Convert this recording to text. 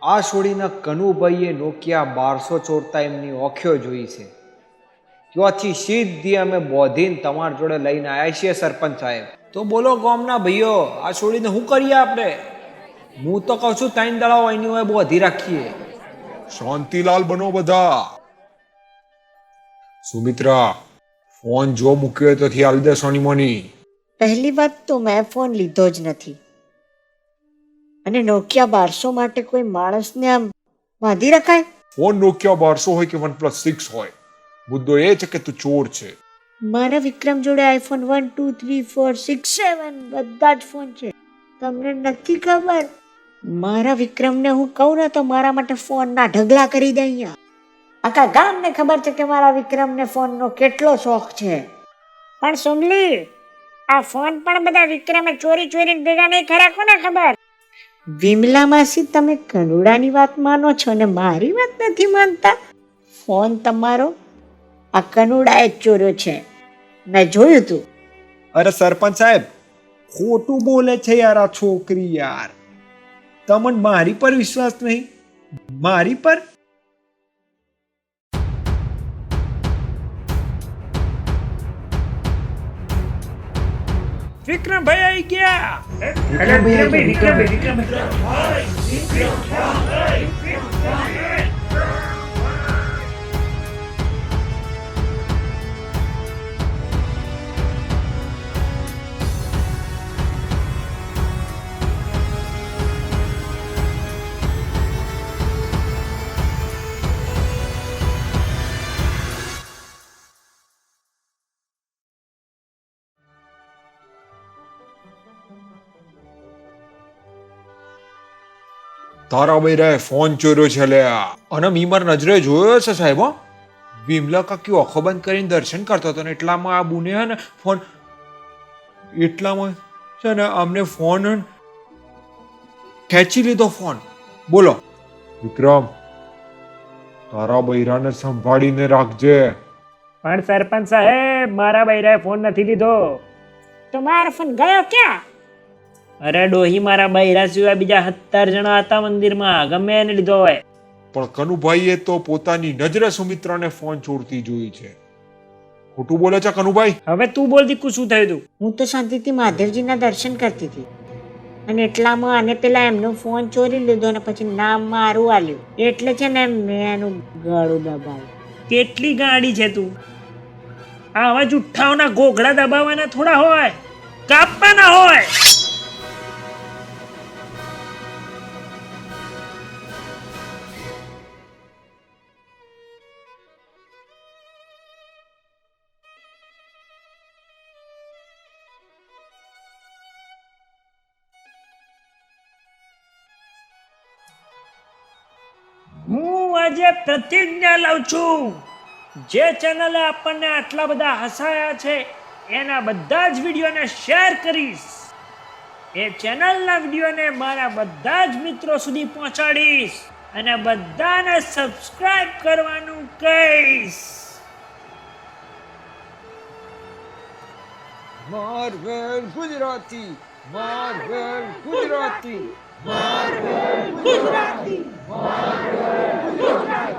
આ છોડીને કનુભાઈએ નોકિયા 1200 ચોરતા એમની ઓખ્યો જોઈ છે. ત્યાંથી સીધી અમે બોધીને તમારા જોડે લઈને આવ્યા છીએ સરપંચ સાહેબ. તો બોલો ગામના ભાઈઓ, આ છોડીને શું કરીએ આપણે? હું તો કહું છું 3 દડાઓ એની હોય બોધી રાખીએ. શાંતિલાલ બનો બધા. સુમિત્રા, ફોન જો મૂક્યો તો થી આલી દે સોની મોની. પહેલી વાત તો મેં ફોન લીધો જ નથી, અને નોકિયા 1200 માટે કોઈ માણસને આમ બાંધી રખાય? ફોન નોકિયા 1200 હોય કે OnePlus 6 હોય, મુદ્દો એ છે કે તું ચોર છે. મારા વિક્રમ જોડે આઈફોન 1 2 3 4 6 7 બધા જ ફોન છે. તમને નથી ખબર? મારા વિક્રમને હું કહું ને તો મારા માટે ફોનના ઢગલા કરી દે. અહીંયા આખા ગામને ખબર છે કે મારા વિક્રમને ફોનનો કેટલો શોખ છે. પણ સુમલી, આ ફોન પણ બધા વિક્રમે ચોરી ચોરીને ભેગા નહીં કર્યા, કોને ખબર? વિમલા માસી, તમે કનુડાની વાત માનો છો ને મારી વાત નથી માનતા? ફોન તમારો આ કનુડાએ જ ચોર્યો છે, મેં જોયું તું. અરે સરપંચ સાહેબ, ખોટું બોલે છે યાર આ છોકરી. યાર તમને મારી પર વિશ્વાસ નહીં? મારી પર? વિક્રમભાઈ આવી ગયા. તારા બૈરાએ ફોન ચોર્યો છે લ્યા. અને મી મારી નજરે જોયો છે સાહેબ. હો, વિમલા કાકી ઓખો બંધ કરીને દર્શન કરતો હતો ને એટલામાં આ બુને હે ને ફોન, એટલામાં છે ને અમને ફોન ખેંચી લીધો ફોન. બોલો વિક્રમ, તારા બૈરાને સંભાળીને રાખજે. પણ સરપંચ સાહેબ, મારા બૈરાએ ફોન નથી લીધો. તો મારો ફોન ગયો ક્યાં? અરે ડોહી, મારા બૈરા સિવાય બીજા 17 જણા હતા મંદિરમાં, ગમે એને લીધો હોય. પણ કનુભાઈએ તો પોતાની નજરે સુમિત્રાને ફોન ચોરતી જોઈ છે. ખોટું બોલે છે કનુભાઈ? હવે તું બોલ દીકુ, શું થયું તું? હું તો શાંતિથી મહાદેવજીના દર્શન કરતી હતી, અને એટલામાં આને પેલા એમનો ફોન ચોરી લીધો અને પછી નામ મારું આલ્યું, એટલે છે ને મેં એનું ગળું દબાવ્યું. કેટલી ગાડી છે તું? આવા જુઠ્ઠાઓના ઘોઘડા દબાવવાના થોડા હોય, કાપવાના હોય. હું આજે પ્રતિજ્ઞા લઉં છું, જે ચેનલે આપણને આટલા બધા હસાયા છે એના બધા જ વિડીયોને શેર કરીશ. એ ચેનલના વિડીયોને મારા બધા જ મિત્રો સુધી પહોંચાડીશ અને બધાને સબસ્ક્રાઇબ કરવાનું કહીશ. Marvel Gujarati, Marvel Gujarati, Marvel Gujarati, Marvel Gujarati.